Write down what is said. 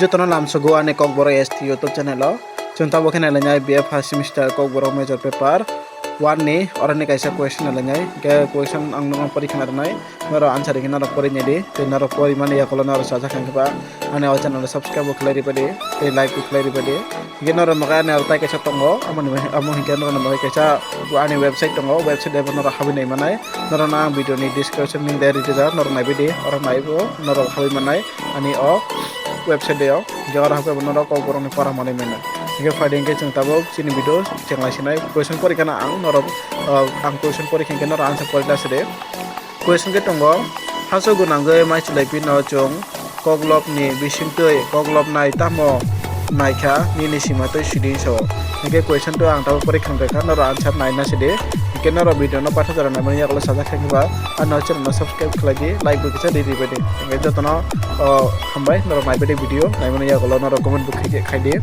jotono lamsogo ane kokboro ST YouTube channel o chung tabo khena lanyai BF first semester kokboro major paper 1 ni orani kaisa question lanyai ke question ang nang parikha narnai naro answer ke naro pori nyedi te naro pori mane yakolo naro saja khangba ane o channel subscribe khlari pade te like khlari pade ge naro maga naro tai kaisa tongo amoni hingke naro maga kaisa ane website tongo website ebo naro habi nai manai naro na video ni description link there ita naro nai bidi ora naibo naro habi manai ani o website deo jagara hape naro kokboro ni para mane mena hingke fading ke chung tabo chini video chenglai sinai question pori kana ang naro ang question pori hingke naro answer pori lasede question ke tongo Hachwk Gwnangwimaichwlwi Pino Chung Koklopni Bisingtwi Koklopnai Tamo Naikha Nini Simatwi Swidi so hingke question to ang tabo pori khangka naro answer nai na sede hingke naro video no patha jara namani yakolo saja khangba ano channel no subscribe khlagi like bu kisa diri bede hingke jotono hambai naro nai bede video naimani yakolo naro comment bu khaide